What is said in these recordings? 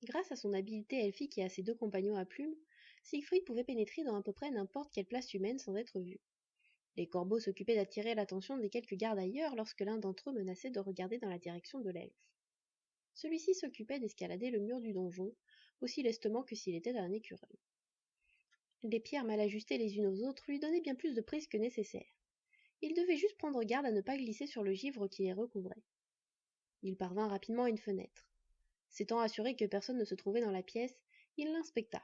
Grâce à son habileté elfique et à ses deux compagnons à plumes, Siegfried pouvait pénétrer dans à peu près n'importe quelle place humaine sans être vu. Les corbeaux s'occupaient d'attirer l'attention des quelques gardes ailleurs lorsque l'un d'entre eux menaçait de regarder dans la direction de l'elfe. Celui-ci s'occupait d'escalader le mur du donjon, aussi lestement que s'il était un écureuil. Les pierres mal ajustées les unes aux autres lui donnaient bien plus de prise que nécessaire. Il devait juste prendre garde à ne pas glisser sur le givre qui les recouvrait. Il parvint rapidement à une fenêtre. S'étant assuré que personne ne se trouvait dans la pièce, il l'inspecta.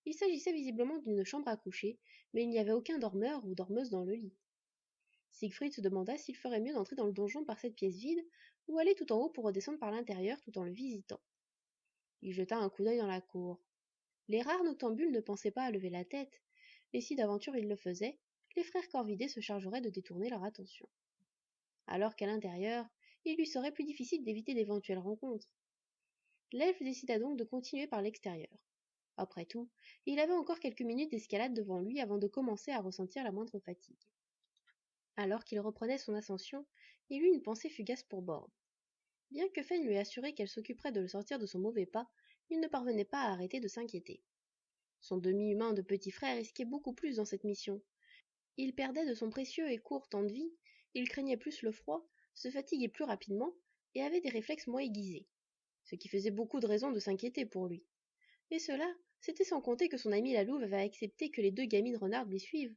Il s'agissait visiblement d'une chambre à coucher, mais il n'y avait aucun dormeur ou dormeuse dans le lit. Siegfried se demanda s'il ferait mieux d'entrer dans le donjon par cette pièce vide, ou aller tout en haut pour redescendre par l'intérieur tout en le visitant. Il jeta un coup d'œil dans la cour. Les rares noctambules ne pensaient pas à lever la tête, et si d'aventure ils le faisaient, les frères Corvidés se chargeraient de détourner leur attention. Alors qu'à l'intérieur, il lui serait plus difficile d'éviter d'éventuelles rencontres. L'elfe décida donc de continuer par l'extérieur. Après tout, il avait encore quelques minutes d'escalade devant lui avant de commencer à ressentir la moindre fatigue. Alors qu'il reprenait son ascension, il eut une pensée fugace pour Borde. Bien que Fen lui assurait qu'elle s'occuperait de le sortir de son mauvais pas, il ne parvenait pas à arrêter de s'inquiéter. Son demi-humain de petit frère risquait beaucoup plus dans cette mission. Il perdait de son précieux et court temps de vie, il craignait plus le froid, se fatiguait plus rapidement et avait des réflexes moins aiguisés, ce qui faisait beaucoup de raisons de s'inquiéter pour lui. Et cela, c'était sans compter que son ami la louve avait accepté que les deux gamines renardes les suivent.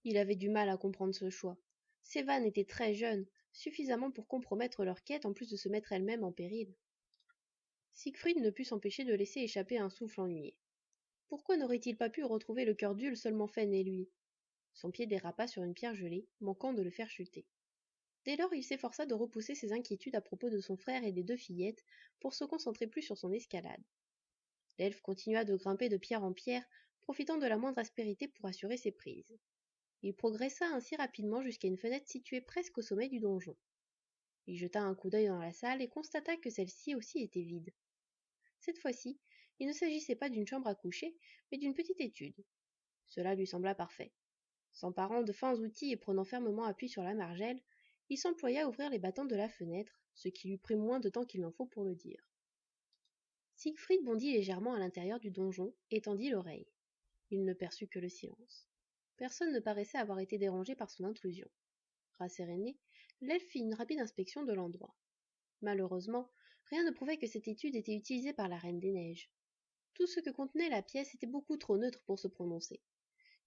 Il avait du mal à comprendre ce choix. Ces vannes étaient très jeunes, suffisamment pour compromettre leur quête en plus de se mettre elles-mêmes en péril. Siegfried ne put s'empêcher de laisser échapper un souffle ennuyé. Pourquoi n'aurait-il pas pu retrouver le cœur d'Ule seulement Fen et lui? Son pied dérapa sur une pierre gelée, manquant de le faire chuter. Dès lors, il s'efforça de repousser ses inquiétudes à propos de son frère et des deux fillettes pour se concentrer plus sur son escalade. L'elfe continua de grimper de pierre en pierre, profitant de la moindre aspérité pour assurer ses prises. Il progressa ainsi rapidement jusqu'à une fenêtre située presque au sommet du donjon. Il jeta un coup d'œil dans la salle et constata que celle-ci aussi était vide. Cette fois-ci, il ne s'agissait pas d'une chambre à coucher, mais d'une petite étude. Cela lui sembla parfait. S'emparant de fins outils et prenant fermement appui sur la margelle, il s'employa à ouvrir les battants de la fenêtre, ce qui lui prit moins de temps qu'il n'en faut pour le dire. Siegfried bondit légèrement à l'intérieur du donjon et tendit l'oreille. Il ne perçut que le silence. Personne ne paraissait avoir été dérangé par son intrusion. Rasséréné, l'elfe fit une rapide inspection de l'endroit. Malheureusement, rien ne prouvait que cette étude était utilisée par la Reine des Neiges. Tout ce que contenait la pièce était beaucoup trop neutre pour se prononcer.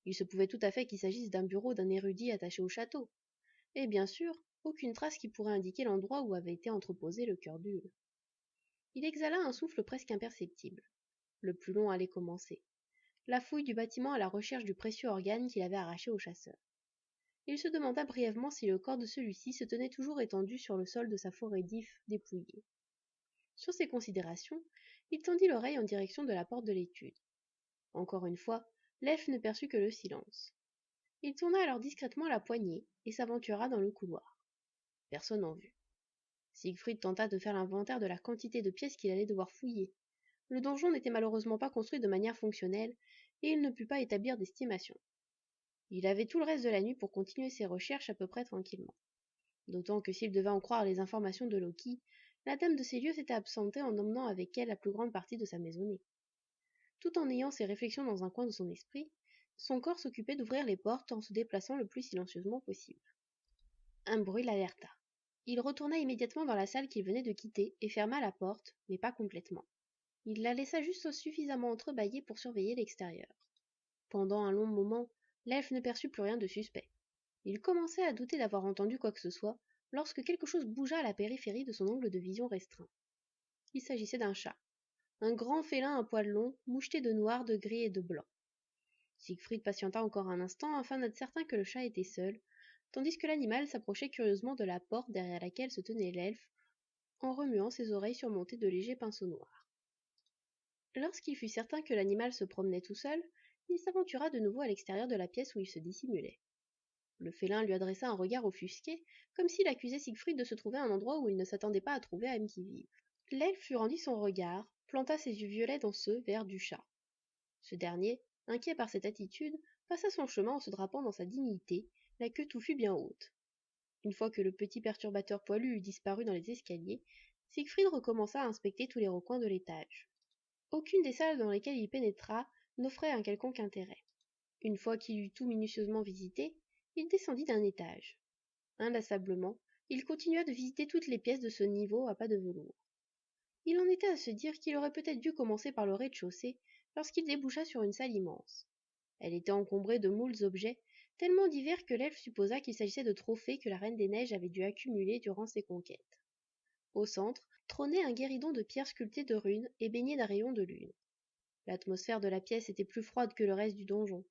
Il se pouvait tout à fait qu'il s'agisse d'un bureau d'un érudit attaché au château. Et bien sûr, aucune trace qui pourrait indiquer l'endroit où avait été entreposé le cœur d'Ule. Il exhala un souffle presque imperceptible. Le plus long allait commencer. La fouille du bâtiment à la recherche du précieux organe qu'il avait arraché au chasseur. Il se demanda brièvement si le corps de celui-ci se tenait toujours étendu sur le sol de sa forêt d'ifs dépouillée. Sur ces considérations, il tendit l'oreille en direction de la porte de l'étude. Encore une fois, l'elfe ne perçut que le silence. Il tourna alors discrètement la poignée et s'aventura dans le couloir. Personne n'en vit. Siegfried tenta de faire l'inventaire de la quantité de pièces qu'il allait devoir fouiller. Le donjon n'était malheureusement pas construit de manière fonctionnelle, et il ne put pas établir d'estimation. Il avait tout le reste de la nuit pour continuer ses recherches à peu près tranquillement. D'autant que s'il devait en croire les informations de Loki, la dame de ces lieux s'était absentée en emmenant avec elle la plus grande partie de sa maisonnée. Tout en ayant ses réflexions dans un coin de son esprit, son corps s'occupait d'ouvrir les portes en se déplaçant le plus silencieusement possible. Un bruit l'alerta. Il retourna immédiatement dans la salle qu'il venait de quitter et ferma la porte, mais pas complètement. Il la laissa juste suffisamment entrebâillée pour surveiller l'extérieur. Pendant un long moment, l'elfe ne perçut plus rien de suspect. Il commençait à douter d'avoir entendu quoi que ce soit, lorsque quelque chose bougea à la périphérie de son angle de vision restreint. Il s'agissait d'un chat. Un grand félin à poils longs, moucheté de noir, de gris et de blanc. Siegfried patienta encore un instant afin d'être certain que le chat était seul, tandis que l'animal s'approchait curieusement de la porte derrière laquelle se tenait l'elfe, en remuant ses oreilles surmontées de légers pinceaux noirs. Lorsqu'il fut certain que l'animal se promenait tout seul, il s'aventura de nouveau à l'extérieur de la pièce où il se dissimulait. Le félin lui adressa un regard offusqué, comme s'il accusait Siegfried de se trouver à un endroit où il ne s'attendait pas à trouver âme qui vive. L'elfe lui rendit son regard, planta ses yeux violets dans ceux verts du chat. Ce dernier, inquiet par cette attitude, passa son chemin en se drapant dans sa dignité, la queue touffue bien haute. Une fois que le petit perturbateur poilu eut disparu dans les escaliers, Siegfried recommença à inspecter tous les recoins de l'étage. Aucune des salles dans lesquelles il pénétra n'offrait un quelconque intérêt. Une fois qu'il eut tout minutieusement visité, il descendit d'un étage. Inlassablement, il continua de visiter toutes les pièces de ce niveau à pas de velours. Il en était à se dire qu'il aurait peut-être dû commencer par le rez-de-chaussée lorsqu'il déboucha sur une salle immense. Elle était encombrée de moultes objets, tellement divers que l'elfe supposa qu'il s'agissait de trophées que la Reine des Neiges avait dû accumuler durant ses conquêtes. Au centre, trônait un guéridon de pierre sculpté de runes et baigné d'un rayon de lune. L'atmosphère de la pièce était plus froide que le reste du donjon.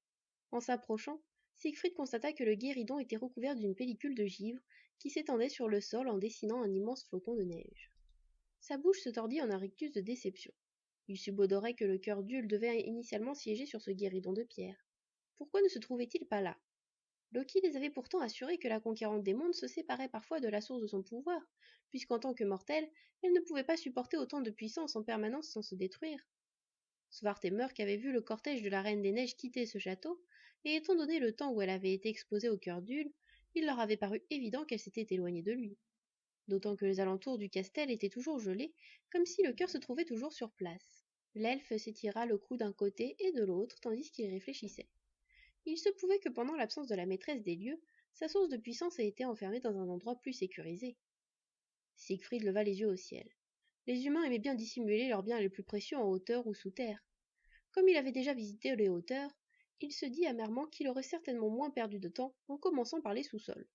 En s'approchant, Siegfried constata que le guéridon était recouvert d'une pellicule de givre qui s'étendait sur le sol en dessinant un immense flocon de neige. Sa bouche se tordit en un rictus de déception. Il subodorait que le cœur d'Ule devait initialement siéger sur ce guéridon de pierre. Pourquoi ne se trouvait-il pas là? Loki les avait pourtant assurés que la conquérante des mondes se séparait parfois de la source de son pouvoir, puisqu'en tant que mortelle, elle ne pouvait pas supporter autant de puissance en permanence sans se détruire. Svartemurk avait vu le cortège de la Reine des Neiges quitter ce château, et étant donné le temps où elle avait été exposée au cœur d'Ule, il leur avait paru évident qu'elle s'était éloignée de lui. D'autant que les alentours du castel étaient toujours gelés, comme si le cœur se trouvait toujours sur place. L'elfe s'étira le cou d'un côté et de l'autre, tandis qu'il réfléchissait. Il se pouvait que pendant l'absence de la maîtresse des lieux, sa source de puissance ait été enfermée dans un endroit plus sécurisé. Siegfried leva les yeux au ciel. Les humains aimaient bien dissimuler leurs biens les plus précieux en hauteur ou sous terre. Comme il avait déjà visité les hauteurs, il se dit amèrement qu'il aurait certainement moins perdu de temps en commençant par les sous-sols.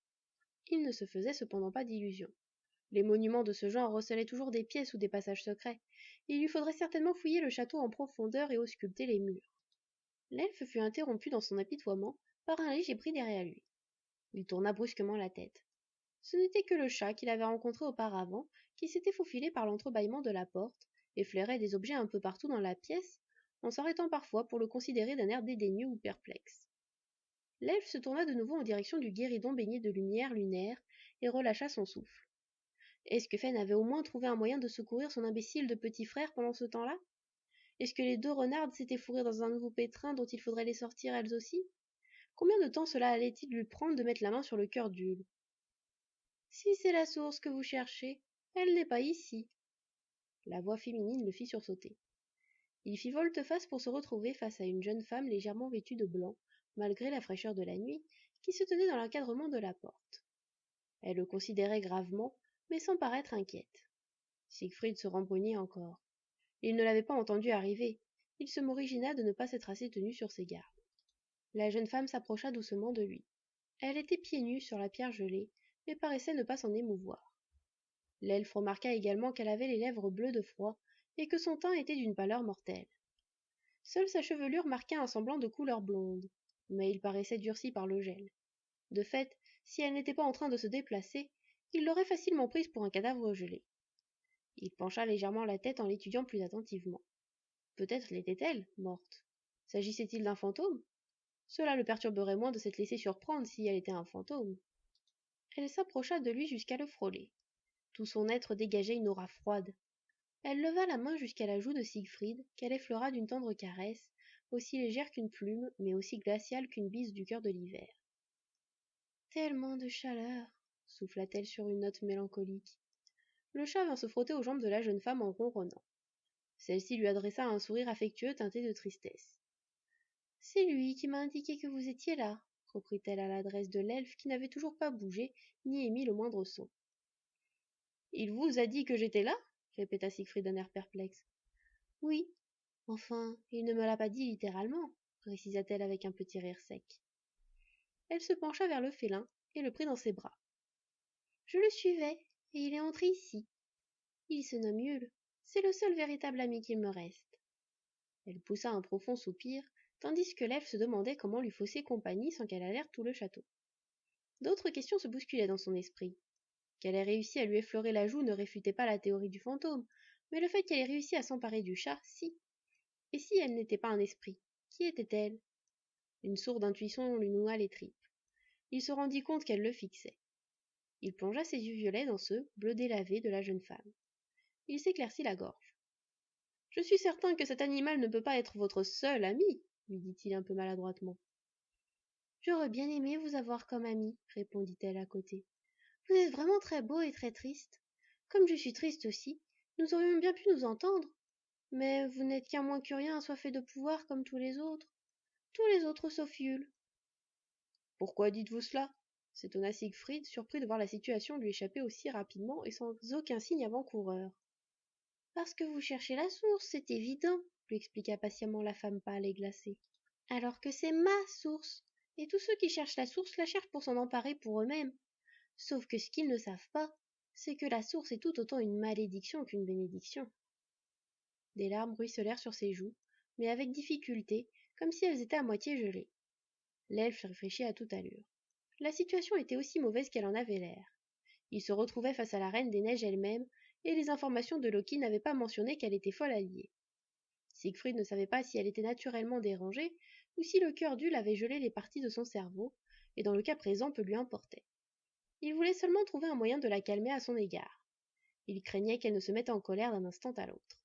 Il ne se faisait cependant pas d'illusions. Les monuments de ce genre recelaient toujours des pièces ou des passages secrets, et il lui faudrait certainement fouiller le château en profondeur et ausculter les murs. L'elfe fut interrompu dans son apitoiement par un léger bruit derrière lui. Il tourna brusquement la tête. Ce n'était que le chat qu'il avait rencontré auparavant, qui s'était faufilé par l'entrebâillement de la porte, et flairait des objets un peu partout dans la pièce, en s'arrêtant parfois pour le considérer d'un air dédaigneux ou perplexe. L'elfe se tourna de nouveau en direction du guéridon baigné de lumière lunaire, et relâcha son souffle. Est-ce que Fen avait au moins trouvé un moyen de secourir son imbécile de petit frère pendant ce temps-là? Est-ce que les deux renardes s'étaient fourrées dans un nouveau pétrin dont il faudrait les sortir elles aussi? Combien de temps cela allait-il lui prendre de mettre la main sur le cœur d'Ule? Si c'est la source que vous cherchez, elle n'est pas ici. La voix féminine le fit sursauter. Il fit volte-face pour se retrouver face à une jeune femme légèrement vêtue de blanc, malgré la fraîcheur de la nuit, qui se tenait dans l'encadrement de la porte. Elle le considérait gravement, mais sans paraître inquiète. Siegfried se rembrunit encore. Il ne l'avait pas entendu arriver. Il se morigina de ne pas s'être assez tenu sur ses gardes. La jeune femme s'approcha doucement de lui. Elle était pieds nus sur la pierre gelée, mais paraissait ne pas s'en émouvoir. L'elfe remarqua également qu'elle avait les lèvres bleues de froid et que son teint était d'une pâleur mortelle. Seule sa chevelure marquait un semblant de couleur blonde, mais il paraissait durci par le gel. De fait, si elle n'était pas en train de se déplacer, il l'aurait facilement prise pour un cadavre gelé. Il pencha légèrement la tête en l'étudiant plus attentivement. Peut-être l'était-elle, morte. S'agissait-il d'un fantôme? Cela le perturberait moins de s'être laissé surprendre si elle était un fantôme. Elle s'approcha de lui jusqu'à le frôler. Tout son être dégageait une aura froide. Elle leva la main jusqu'à la joue de Siegfried, qu'elle effleura d'une tendre caresse, aussi légère qu'une plume, mais aussi glaciale qu'une bise du cœur de l'hiver. Tellement de chaleur, souffla-t-elle sur une note mélancolique. Le chat vint se frotter aux jambes de la jeune femme en ronronnant. Celle-ci lui adressa un sourire affectueux teinté de tristesse. C'est lui qui m'a indiqué que vous étiez là, reprit-elle à l'adresse de l'elfe qui n'avait toujours pas bougé, ni émis le moindre son. Il vous a dit que j'étais là? Répéta Siegfried d'un air perplexe. Oui. Enfin, il ne me l'a pas dit littéralement, précisa-t-elle avec un petit rire sec. Elle se pencha vers le félin et le prit dans ses bras. Je le suivais, et il est entré ici. Il se nomme Yule. C'est le seul véritable ami qu'il me reste. Elle poussa un profond soupir, tandis que l'elfe se demandait comment lui fausser compagnie sans qu'elle alerte tout le château. D'autres questions se bousculaient dans son esprit. Qu'elle ait réussi à lui effleurer la joue ne réfutait pas la théorie du fantôme, mais le fait qu'elle ait réussi à s'emparer du chat, si. Et si elle n'était pas un esprit, qui était-elle? Une sourde intuition lui noua les tripes. Il se rendit compte qu'elle le fixait. Il plongea ses yeux violets dans ceux, bleu délavé, de la jeune femme. Il s'éclaircit la gorge. « Je suis certain que cet animal ne peut pas être votre seul ami, lui dit-il un peu maladroitement. J'aurais bien aimé vous avoir comme ami, répondit-elle à côté. Vous êtes vraiment très beau et très triste. Comme je suis triste aussi, nous aurions bien pu nous entendre. Mais vous n'êtes qu'un moins que rien assoiffé de pouvoir comme tous les autres. Tous les autres sauf Yule. Pourquoi dites-vous cela? S'étonna Siegfried, surpris de voir la situation lui échapper aussi rapidement et sans aucun signe avant-coureur. Parce que vous cherchez la source, c'est évident, lui expliqua patiemment la femme pâle et glacée. Alors que c'est ma source, et tous ceux qui cherchent la source la cherchent pour s'en emparer pour eux-mêmes. Sauf que ce qu'ils ne savent pas, c'est que la source est tout autant une malédiction qu'une bénédiction. Des larmes ruisselèrent sur ses joues, mais avec difficulté, comme si elles étaient à moitié gelées. L'elfe réfléchit à toute allure. La situation était aussi mauvaise qu'elle en avait l'air. Il se retrouvait face à la Reine des Neiges elle-même, et les informations de Loki n'avaient pas mentionné qu'elle était folle alliée. Siegfried ne savait pas si elle était naturellement dérangée, ou si le cœur d'Ule avait gelé les parties de son cerveau, et dans le cas présent peu lui importait. Il voulait seulement trouver un moyen de la calmer à son égard. Il craignait qu'elle ne se mette en colère d'un instant à l'autre.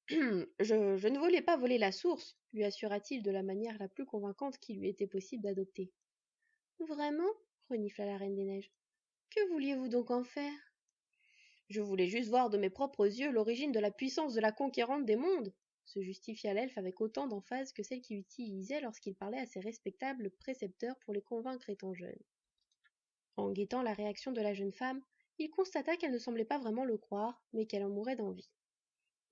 Je ne voulais pas voler la source, lui assura-t-il de la manière la plus convaincante qu'il lui était possible d'adopter. Vraiment? Renifla la Reine des Neiges. Que vouliez-vous donc en faire? Je voulais juste voir de mes propres yeux l'origine de la puissance de la conquérante des mondes, se justifia l'elfe avec autant d'emphase que celle qu'il utilisait lorsqu'il parlait à ses respectables précepteurs pour les convaincre étant jeunes. En guettant la réaction de la jeune femme, il constata qu'elle ne semblait pas vraiment le croire, mais qu'elle en mourait d'envie.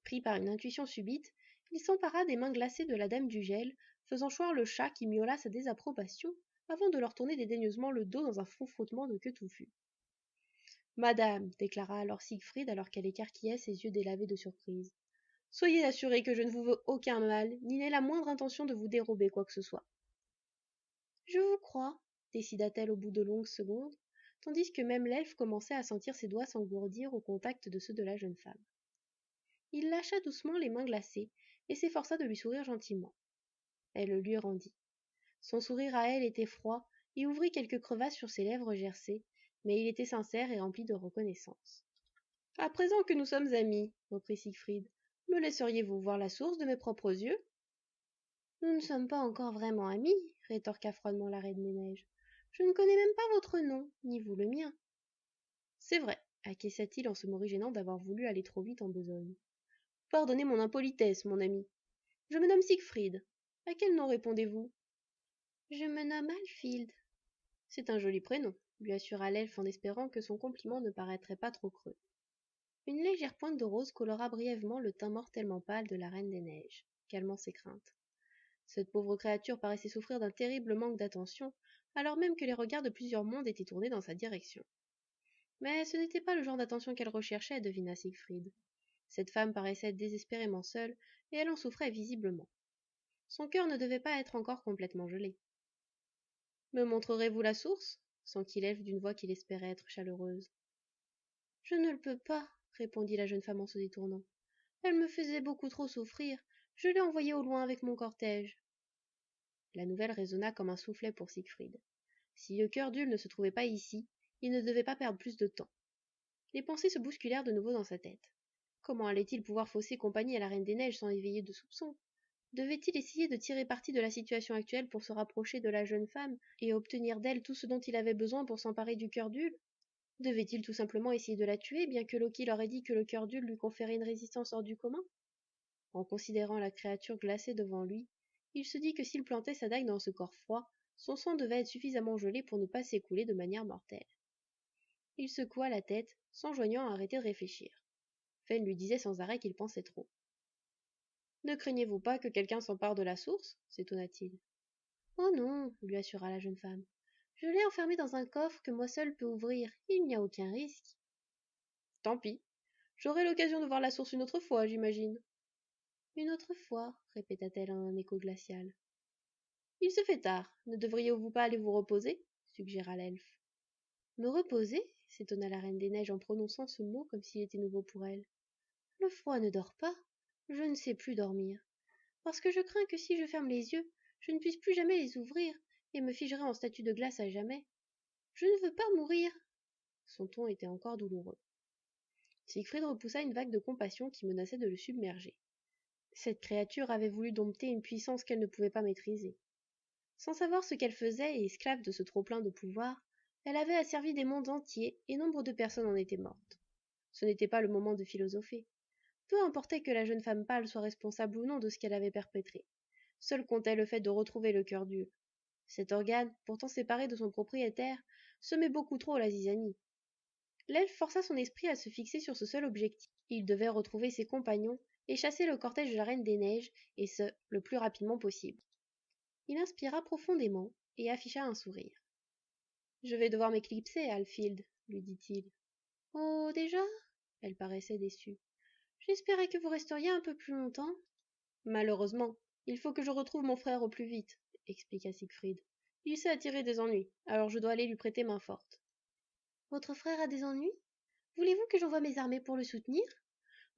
Pris par une intuition subite, il s'empara des mains glacées de la dame du gel, faisant choir le chat qui miaula sa désapprobation, avant de leur tourner dédaigneusement le dos dans un frottement de queue touffue. Madame, déclara alors Siegfried alors qu'elle écarquillait ses yeux délavés de surprise, soyez assurée que je ne vous veux aucun mal, ni n'ai la moindre intention de vous dérober quoi que ce soit. Je vous crois, décida-t-elle au bout de longues secondes, tandis que même l'elfe commençait à sentir ses doigts s'engourdir au contact de ceux de la jeune femme. Il lâcha doucement les mains glacées et s'efforça de lui sourire gentiment. Elle le lui rendit. Son sourire à elle était froid et ouvrit quelques crevasses sur ses lèvres gercées, mais il était sincère et rempli de reconnaissance. À présent que nous sommes amis, reprit Siegfried, me laisseriez-vous voir la source de mes propres yeux? Nous ne sommes pas encore vraiment amis, rétorqua froidement la Reine des Neiges. Je ne connais même pas votre nom, ni vous le mien. C'est vrai, acquiesça-t-il en se morigénant d'avoir voulu aller trop vite en besogne. Pardonnez mon impolitesse, mon ami. Je me nomme Siegfried. À quel nom répondez-vous? Je me nomme Alfild. C'est un joli prénom, lui assura l'elfe en espérant que son compliment ne paraîtrait pas trop creux. Une légère pointe de rose colora brièvement le teint mortellement pâle de la Reine des Neiges, calmant ses craintes. Cette pauvre créature paraissait souffrir d'un terrible manque d'attention, alors même que les regards de plusieurs mondes étaient tournés dans sa direction. Mais ce n'était pas le genre d'attention qu'elle recherchait, devina Siegfried. Cette femme paraissait désespérément seule, et elle en souffrait visiblement. Son cœur ne devait pas être encore complètement gelé. Me montrerez-vous la source? S'enquit l'elfe d'une voix qu'il espérait être chaleureuse. Je ne le peux pas, répondit la jeune femme en se détournant. Elle me faisait beaucoup trop souffrir. Je l'ai envoyée au loin avec mon cortège. La nouvelle résonna comme un soufflet pour Siegfried. Si le cœur d'Ule ne se trouvait pas ici, il ne devait pas perdre plus de temps. Les pensées se bousculèrent de nouveau dans sa tête. Comment allait-il pouvoir fausser compagnie à la Reine des Neiges sans éveiller de soupçons? Devait-il essayer de tirer parti de la situation actuelle pour se rapprocher de la jeune femme et obtenir d'elle tout ce dont il avait besoin pour s'emparer du cœur d'Ule? Devait-il tout simplement essayer de la tuer, bien que Loki leur ait dit que le cœur d'Ule lui conférait une résistance hors du commun? En considérant la créature glacée devant lui, il se dit que s'il plantait sa dague dans ce corps froid, son sang devait être suffisamment gelé pour ne pas s'écouler de manière mortelle. Il secoua la tête, s'enjoignant à arrêter de réfléchir. Fen lui disait sans arrêt qu'il pensait trop. Ne craignez-vous pas que quelqu'un s'empare de la source? S'étonna-t-il. Oh non, lui assura la jeune femme. Je l'ai enfermé dans un coffre que moi seule peux ouvrir. Il n'y a aucun risque. Tant pis. J'aurai l'occasion de voir la source une autre fois, j'imagine. Une autre fois, répéta-t-elle en un écho glacial. Il se fait tard. Ne devriez-vous pas aller vous reposer? Suggéra l'elfe. Me reposer? S'étonna la Reine des Neiges en prononçant ce mot comme s'il était nouveau pour elle. Le froid ne dort pas. Je ne sais plus dormir. Parce que je crains que si je ferme les yeux, je ne puisse plus jamais les ouvrir et me figerai en statue de glace à jamais. Je ne veux pas mourir. Son ton était encore douloureux. Siegfried repoussa une vague de compassion qui menaçait de le submerger. Cette créature avait voulu dompter une puissance qu'elle ne pouvait pas maîtriser. Sans savoir ce qu'elle faisait et esclave de ce trop-plein de pouvoir, elle avait asservi des mondes entiers et nombre de personnes en étaient mortes. Ce n'était pas le moment de philosopher. Peu importait que la jeune femme pâle soit responsable ou non de ce qu'elle avait perpétré. Seul comptait le fait de retrouver le cœur d'Ul. Cet organe, pourtant séparé de son propriétaire, semait beaucoup trop la zizanie. L'elfe força son esprit à se fixer sur ce seul objectif. Il devait retrouver ses compagnons et chasser le cortège de la Reine des Neiges, et ce, le plus rapidement possible. Il inspira profondément et afficha un sourire. « Je vais devoir m'éclipser, Alfield, lui dit-il. « Oh, déjà ?» Elle paraissait déçue. « J'espérais que vous resteriez un peu plus longtemps. »« Malheureusement, il faut que je retrouve mon frère au plus vite, » expliqua Siegfried. « Il s'est attiré des ennuis, alors je dois aller lui prêter main forte. »« Votre frère a des ennuis ? Voulez-vous que j'envoie mes armées pour le soutenir ?»«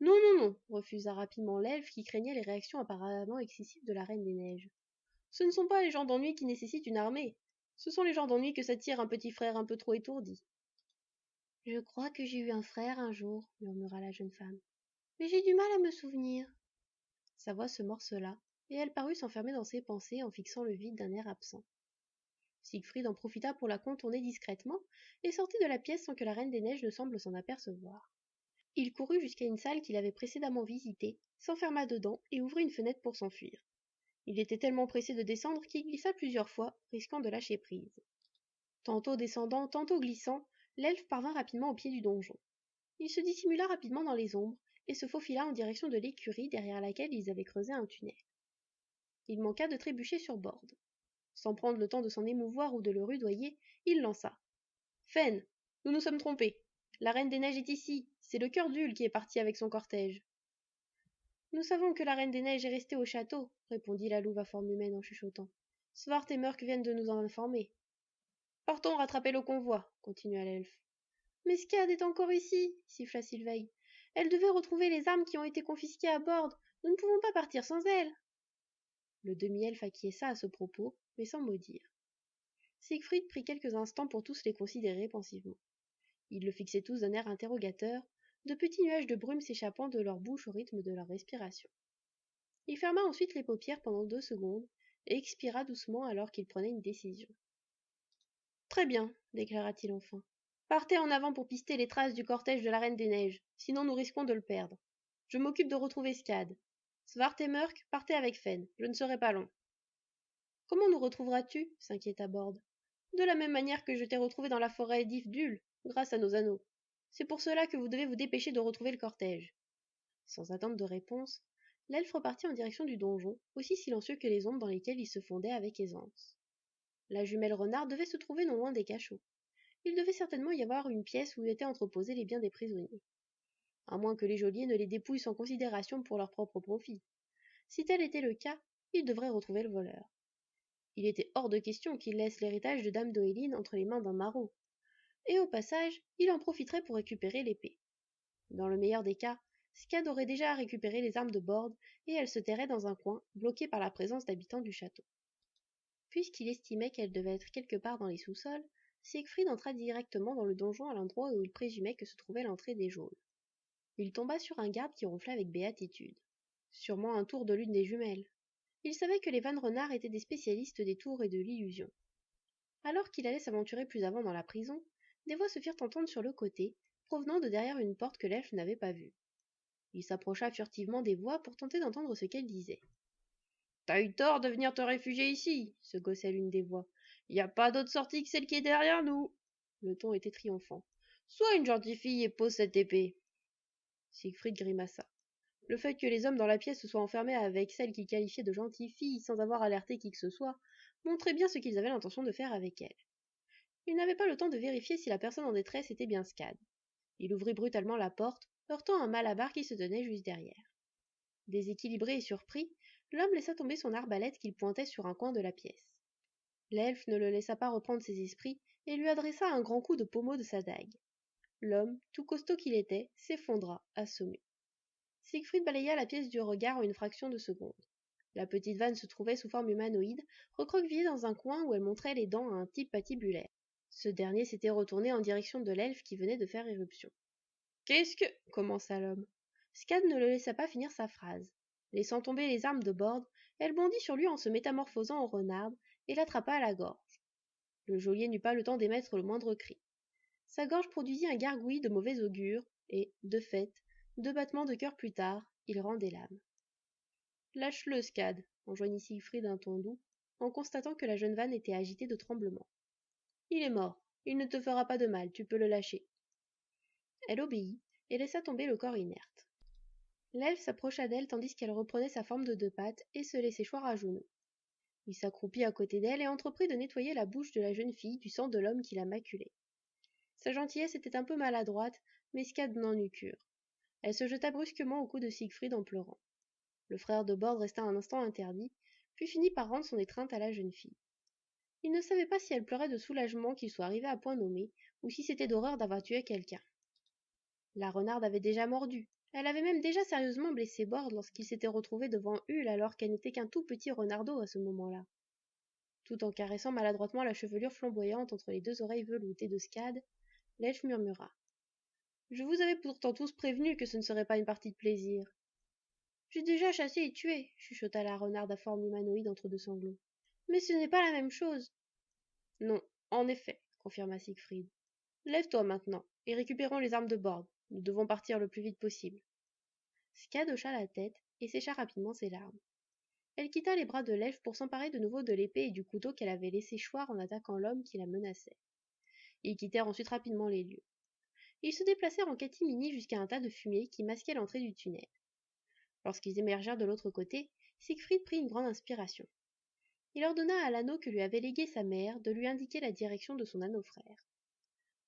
Non, non, non, » refusa rapidement l'elfe qui craignait les réactions apparemment excessives de la Reine des Neiges. « Ce ne sont pas les genres d'ennuis qui nécessitent une armée. Ce sont les genres d'ennuis que s'attire un petit frère un peu trop étourdi. »« Je crois que j'ai eu un frère un jour, » murmura la jeune femme. « Mais j'ai du mal à me souvenir. » Sa voix se morcela, et elle parut s'enfermer dans ses pensées en fixant le vide d'un air absent. Siegfried en profita pour la contourner discrètement et sortit de la pièce sans que la Reine des Neiges ne semble s'en apercevoir. Il courut jusqu'à une salle qu'il avait précédemment visitée, s'enferma dedans et ouvrit une fenêtre pour s'enfuir. Il était tellement pressé de descendre qu'il glissa plusieurs fois, risquant de lâcher prise. Tantôt descendant, tantôt glissant, l'elfe parvint rapidement au pied du donjon. Il se dissimula rapidement dans les ombres et se faufila en direction de l'écurie derrière laquelle ils avaient creusé un tunnel. Il manqua de trébucher sur Borde. Sans prendre le temps de s'en émouvoir ou de le rudoyer, il lança. « Fen, nous nous sommes trompés. La Reine des Neiges est ici. C'est le cœur d'Ul qui est parti avec son cortège. » « Nous savons que la Reine des Neiges est restée au château, » répondit la louve à forme humaine en chuchotant. « Svart et Murk viennent de nous en informer. »« Partons rattraper le convoi, » continua l'elfe. « Mais Skad est encore ici, » siffla Sylveig. « Elle devait retrouver les armes qui ont été confisquées à Borde. Nous ne pouvons pas partir sans elle. » Le demi-elfe acquiesça à ce propos, mais sans mot dire. Siegfried prit quelques instants pour tous les considérer pensivement. Ils le fixaient tous d'un air interrogateur, de petits nuages de brume s'échappant de leur bouche au rythme de leur respiration. Il ferma ensuite les paupières pendant 2 secondes et expira doucement alors qu'il prenait une décision. « Très bien, déclara-t-il enfin. Partez en avant pour pister les traces du cortège de la Reine des Neiges, sinon nous risquons de le perdre. Je m'occupe de retrouver Skad. Svart et Murk, partez avec Fen, je ne serai pas long. »« Comment nous retrouveras-tu » s'inquiéta Borde. « De la même manière que je t'ai retrouvé dans la forêt d'Ifdul, grâce à nos anneaux. C'est pour cela que vous devez vous dépêcher de retrouver le cortège. » Sans attendre de réponse, l'elfe repartit en direction du donjon, aussi silencieux que les ombres dans lesquelles il se fondait avec aisance. La jumelle renard devait se trouver non loin des cachots. Il devait certainement y avoir une pièce où étaient entreposés les biens des prisonniers. À moins que les geôliers ne les dépouillent sans considération pour leur propre profit. Si tel était le cas, ils devraient retrouver le voleur. Il était hors de question qu'il laisse l'héritage de Dame Doéline entre les mains d'un maraud. Et au passage, il en profiterait pour récupérer l'épée. Dans le meilleur des cas, Skad aurait déjà récupéré les armes de Borde et elle se tairait dans un coin, bloquée par la présence d'habitants du château. Puisqu'il estimait qu'elle devait être quelque part dans les sous-sols, Siegfried entra directement dans le donjon à l'endroit où il présumait que se trouvait l'entrée des geôles. Il tomba sur un garde qui ronflait avec béatitude. Sûrement un tour de l'une des jumelles. Il savait que les Van Renard étaient des spécialistes des tours et de l'illusion. Alors qu'il allait s'aventurer plus avant dans la prison, des voix se firent entendre sur le côté, provenant de derrière une porte que l'elfe n'avait pas vue. Il s'approcha furtivement des voix pour tenter d'entendre ce qu'elles disaient. « T'as eu tort de venir te réfugier ici, » se gossait l'une des voix. « Y a pas d'autre sortie que celle qui est derrière nous. » Le ton était triomphant. « Sois une gentille fille et pose cette épée. » Siegfried grimaça. Le fait que les hommes dans la pièce se soient enfermés avec celle qu'ils qualifiaient de gentille fille sans avoir alerté qui que ce soit montrait bien ce qu'ils avaient l'intention de faire avec elle. Il n'avait pas le temps de vérifier si la personne en détresse était bien Skad. Il ouvrit brutalement la porte, heurtant un malabar qui se tenait juste derrière. Déséquilibré et surpris, l'homme laissa tomber son arbalète qu'il pointait sur un coin de la pièce. L'elfe ne le laissa pas reprendre ses esprits et lui adressa un grand coup de pommeau de sa dague. L'homme, tout costaud qu'il était, s'effondra, assommé. Siegfried balaya la pièce du regard en une fraction de seconde. La petite vanne se trouvait sous forme humanoïde, recroquevillée dans un coin où elle montrait les dents à un type patibulaire. Ce dernier s'était retourné en direction de l'elfe qui venait de faire éruption. « Qu'est-ce que... » commença l'homme. Skad ne le laissa pas finir sa phrase. Laissant tomber les armes de Borde, elle bondit sur lui en se métamorphosant en renarde et l'attrapa à la gorge. Le geôlier n'eut pas le temps d'émettre le moindre cri. Sa gorge produisit un gargouillis de mauvais augure et, de fait, 2 battements de cœur plus tard, il rendait l'âme. Lâche-le, Scad, enjoignit Siegfried d'un ton doux, en constatant que la jeune vanne était agitée de tremblements. Il est mort, il ne te fera pas de mal, tu peux le lâcher. Elle obéit et laissa tomber le corps inerte. L'elfe s'approcha d'elle tandis qu'elle reprenait sa forme de 2 pattes et se laissait choir à genoux. Il s'accroupit à côté d'elle et entreprit de nettoyer la bouche de la jeune fille du sang de l'homme qui la maculait. Sa gentillesse était un peu maladroite, mais Scad n'en eut cure. Elle se jeta brusquement au cou de Siegfried en pleurant. Le frère de Bord resta un instant interdit, puis finit par rendre son étreinte à la jeune fille. Il ne savait pas si elle pleurait de soulagement qu'il soit arrivé à point nommé, ou si c'était d'horreur d'avoir tué quelqu'un. La renarde avait déjà mordu. Elle avait même déjà sérieusement blessé Bord lorsqu'il s'était retrouvé devant Hull alors qu'elle n'était qu'un tout petit renardeau à ce moment-là. Tout en caressant maladroitement la chevelure flamboyante entre les 2 oreilles veloutées de Scad, l'elfe murmura. « Je vous avais pourtant tous prévenu que ce ne serait pas une partie de plaisir. »« J'ai déjà chassé et tué, » chuchota la renarde à forme humanoïde entre 2 sanglots. « Mais ce n'est pas la même chose. »« Non, en effet, » confirma Siegfried. « Lève-toi maintenant, et récupérons les armes de Bord. Nous devons partir le plus vite possible. » Scad hocha la tête et sécha rapidement ses larmes. Elle quitta les bras de l'elfe pour s'emparer de nouveau de l'épée et du couteau qu'elle avait laissé choir en attaquant l'homme qui la menaçait. Ils quittèrent ensuite rapidement les lieux. Ils se déplacèrent en catimini jusqu'à un tas de fumée qui masquait l'entrée du tunnel. Lorsqu'ils émergèrent de l'autre côté, Siegfried prit une grande inspiration. Il ordonna à l'anneau que lui avait légué sa mère de lui indiquer la direction de son anneau frère.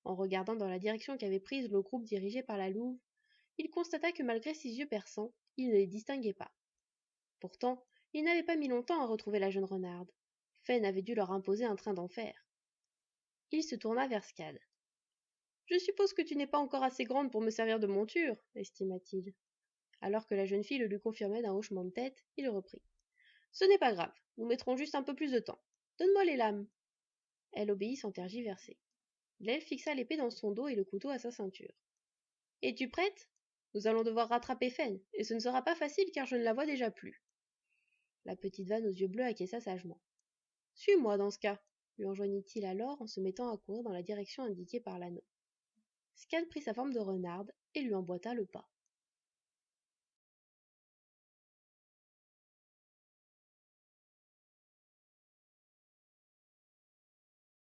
En regardant dans la direction qu'avait prise le groupe dirigé par la louve, il constata que malgré ses yeux perçants, il ne les distinguait pas. Pourtant, il n'avait pas mis longtemps à retrouver la jeune renarde. Fen avait dû leur imposer un train d'enfer. Il se tourna vers Scad. « Je suppose que tu n'es pas encore assez grande pour me servir de monture, estima-t-il. Alors que la jeune fille le lui confirmait d'un hochement de tête, il reprit. « Ce n'est pas grave, nous mettrons juste un peu plus de temps. Donne-moi les lames. » Elle obéit sans tergiverser. L'elfe fixa l'épée dans son dos et le couteau à sa ceinture. « Es-tu prête ? Nous allons devoir rattraper Fen, et ce ne sera pas facile car je ne la vois déjà plus. » La petite vanne aux yeux bleus acquiesça sagement. « Suis-moi dans ce cas, » lui enjoignit-il alors en se mettant à courir dans la direction indiquée par l'anneau. Scad prit sa forme de renarde et lui emboîta le pas.